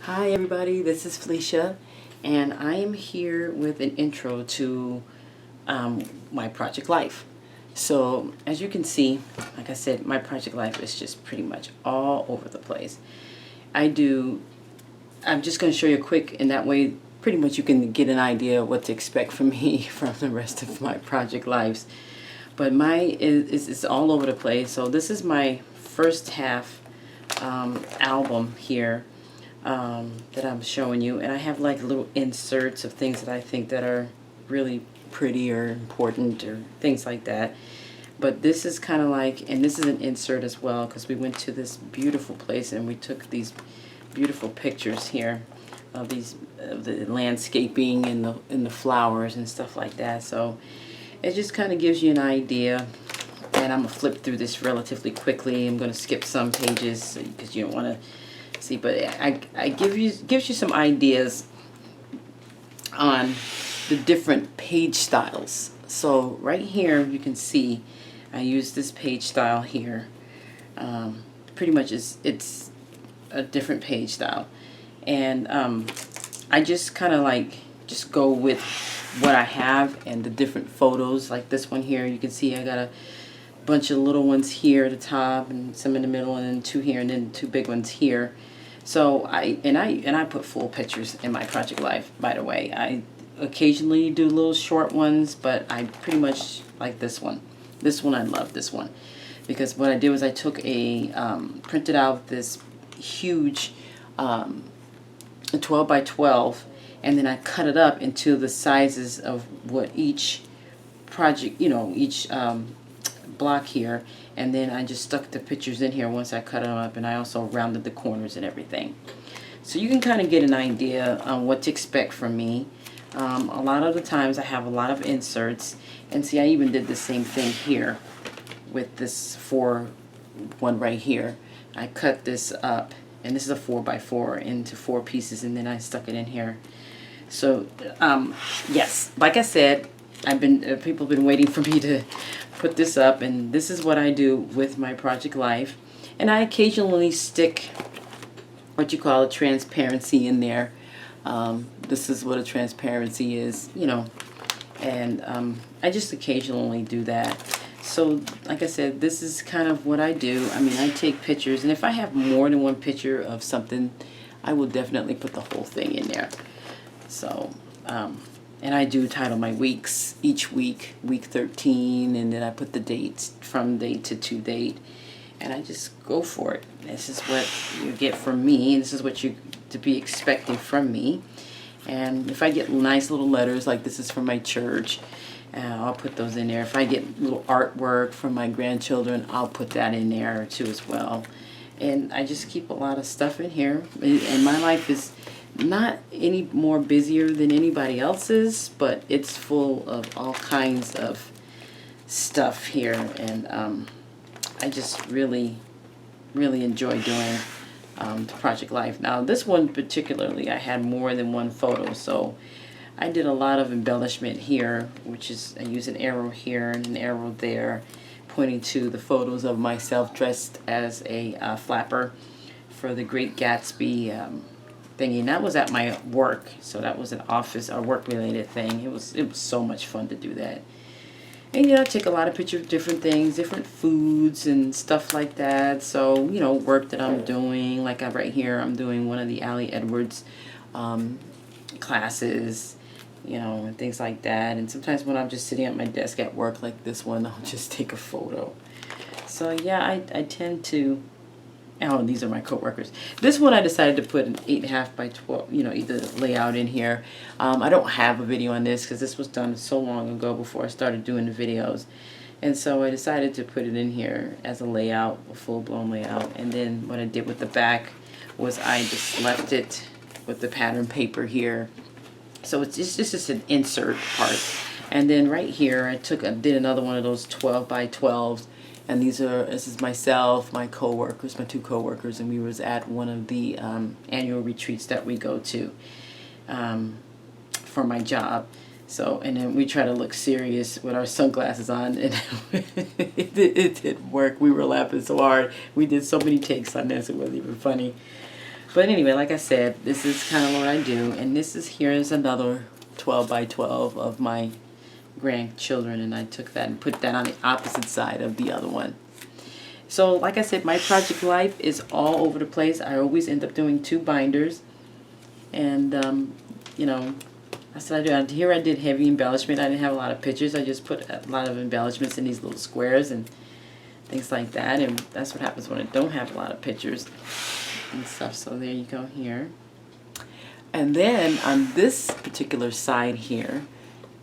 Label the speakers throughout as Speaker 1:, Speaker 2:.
Speaker 1: Hi everybody, this is Felicia, and I am here with an intro to my project life. So as you can see, like I said, my project life is just pretty much all over the place. I'm just going to show you a quick, and that way pretty much you can get an idea of what to expect from me from the rest of my project lives. But it's all over the place. So this is my first half album here that I'm showing you, and I have like little inserts of things that I think that are really pretty or important or things like that. But this is kind of like, and this is an insert as well, because we went to this beautiful place and we took these beautiful pictures here of the landscaping and the flowers and stuff like that. So it just kind of gives you an idea. And I'm gonna flip through this relatively quickly. I'm gonna skip some pages because you don't want to see, but I gives you some ideas on the different page styles. So right here you can see I use this page style here. Pretty much it's a different page style, and I just kind of like just go with what I have and the different photos. Like this one here, you can see I got a bunch of little ones here at the top and some in the middle, and then two here, and then two big ones here. So I put full pictures in my project life, by the way. I occasionally do little short ones, but I pretty much like this one. This one, I love this one, because what I did was I took printed out this huge 12 by 12, and then I cut it up into the sizes of what each project, each block here, and then I just stuck the pictures in here once I cut them up, and I also rounded the corners and everything. So you can kind of get an idea on what to expect from me. A lot of the times I have a lot of inserts, and see, I even did the same thing here with this one right here. I cut this up, and this is a 4 by 4 into 4 pieces, and then I stuck it in here. So yes, like I said, people have been waiting for me to put this up, and this is what I do with my project life. And I occasionally stick what you call a transparency in there. This is what a transparency is, and I just occasionally do that. So like I said, this is kind of what I do. I mean, I take pictures, and if I have more than one picture of something, I will definitely put the whole thing in there. So and I do title my weeks each week, week 13, and then I put the dates from date to date, and I just go for it. This is what you get from me, and this is what you to be expecting from me. And if I get nice little letters, like this is from my church, I'll put those in there. If I get little artwork from my grandchildren, I'll put that in there too as well. And I just keep a lot of stuff in here, and my life is not any more busier than anybody else's, but it's full of all kinds of stuff here, and I just really enjoy doing the project life. Now this one particularly, I had more than one photo, so I did a lot of embellishment here, which is I use an arrow here and an arrow there pointing to the photos of myself dressed as a flapper for the Great Gatsby thingy. And that was at my work, so that was an office or work related thing. It was so much fun to do that. And I take a lot of pictures of different things, different foods and stuff like that. So work that I'm doing, like right here I'm doing one of the Allie Edwards classes, and things like that. And sometimes when I'm just sitting at my desk at work like this one, I'll just take a photo. So yeah, I tend to. Oh, these are my coworkers. This one I decided to put an 8.5 by 12, either layout in here. I don't have a video on this because this was done so long ago before I started doing the videos. And so I decided to put it in here as a layout, a full-blown layout. And then what I did with the back was I just left it with the pattern paper here. So it's just an insert part. And then right here I did another one of those 12 by 12s. And this is myself, my co-workers, my two co-workers, and we was at one of the annual retreats that we go to for my job. So, and then we try to look serious with our sunglasses on, and it didn't work. We were laughing so hard. We did so many takes on this, it wasn't even funny. But anyway, like I said, this is kind of what I do. And this is, here is another 12 by 12 of my grandchildren. And I took that and put that on the opposite side of the other one. So like I said, my project life is all over the place. I always end up doing 2 binders. And, you know, that's what I do. Here I did heavy embellishment. I didn't have a lot of pictures. I just put a lot of embellishments in these little squares and things like that. And that's what happens when I don't have a lot of pictures and stuff. So there you go here. And then on this particular side here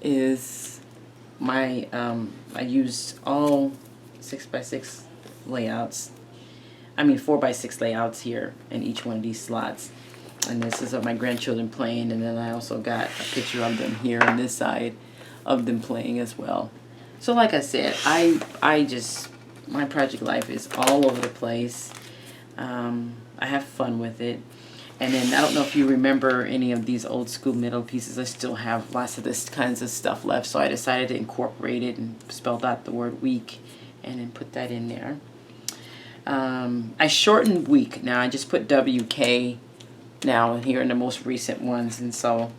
Speaker 1: is my, I used all 6x6 layouts. I mean 4x6 layouts here in each one of these slots. And this is of my grandchildren playing, and then I also got a picture of them here on this side of them playing as well. So like I said, I just, my project life is all over the place. I have fun with it. And then I don't know if you remember any of these old school metal pieces. I still have lots of this kinds of stuff left, so I decided to incorporate it and spelled out the word week and then put that in there. I shortened week. Now I just put WK now here in the most recent ones, and so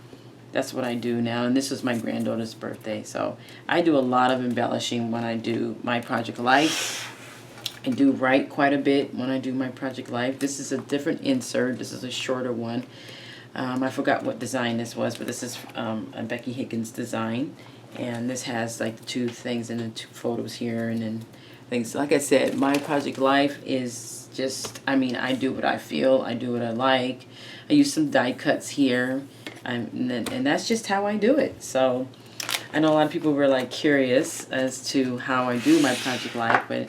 Speaker 1: that's what I do now. And this was my granddaughter's birthday, so I do a lot of embellishing when I do my project life. I do write quite a bit when I do my project life. This is a different insert. This is a shorter one. I forgot what design this was, but this is a Becky Higgins design, and this has like the 2 things and the 2 photos here and then things. Like I said, my project life is just, I mean, I do what I feel, I do what I like. I use some die cuts here, and that's just how I do it. So I know a lot of people were like curious as to how I do my project life, but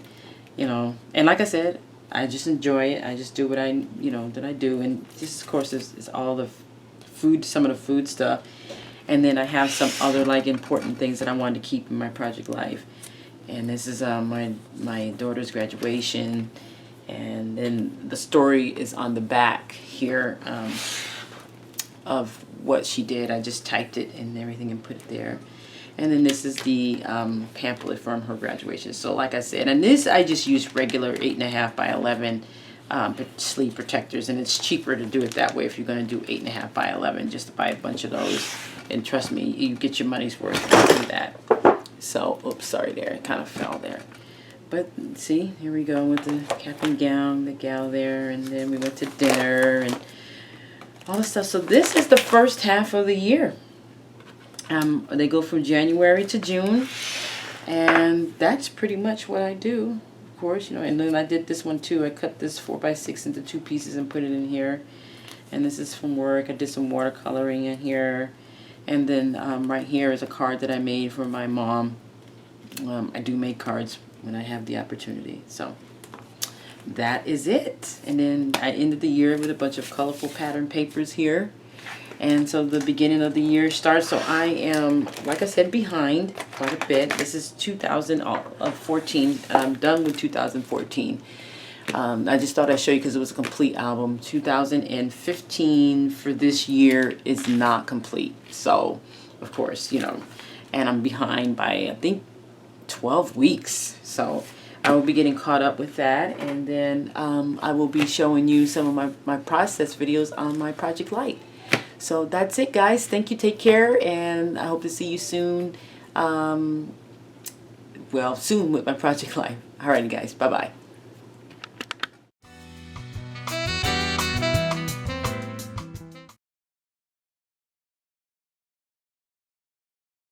Speaker 1: you know, and like I said, I just enjoy it. I just do what I, you know, that I do. And this, of course, is all the food, some of the food stuff. And then I have some other like important things that I wanted to keep in my project life. And this is my daughter's graduation. And then the story is on the back here of what she did. I just typed it and everything and put it there. And then this is the pamphlet from her graduation. So like I said, and this I just used regular 8.5 by 11 sleeve protectors, and it's cheaper to do it that way if you're going to do 8.5 by 11, just to buy a bunch of those. And trust me, you get your money's worth when you do that. So, oops, sorry there, it kind of fell there. But see, here we go with the cap and gown, the gal there, and then we went to dinner and all this stuff. So this is the first half of the year. They go from January to June, and that's pretty much what I do, of course, you know. And then I did this one too. I cut this 4x6 into 2 pieces and put it in here. And this is from work. I did some watercoloring in here. And then right here is a card that I made for my mom. I do make cards when I have the opportunity. So that is it. And then I ended the year with a bunch of colorful pattern papers here. And so the beginning of the year starts. So I am, like I said, behind quite a bit. This is 2014. I'm done with 2014. I just thought I'd show you because it was a complete album. 2015 for this year is not complete. So, of course, you know, and I'm behind by, I think, 12 weeks. So I will be getting caught up with that. And then I will be showing you some of my process videos on my Project Light. So that's it, guys. Thank you. Take care. And I hope to see you soon. Well, soon with my Project Light. Alrighty, guys. Bye-bye.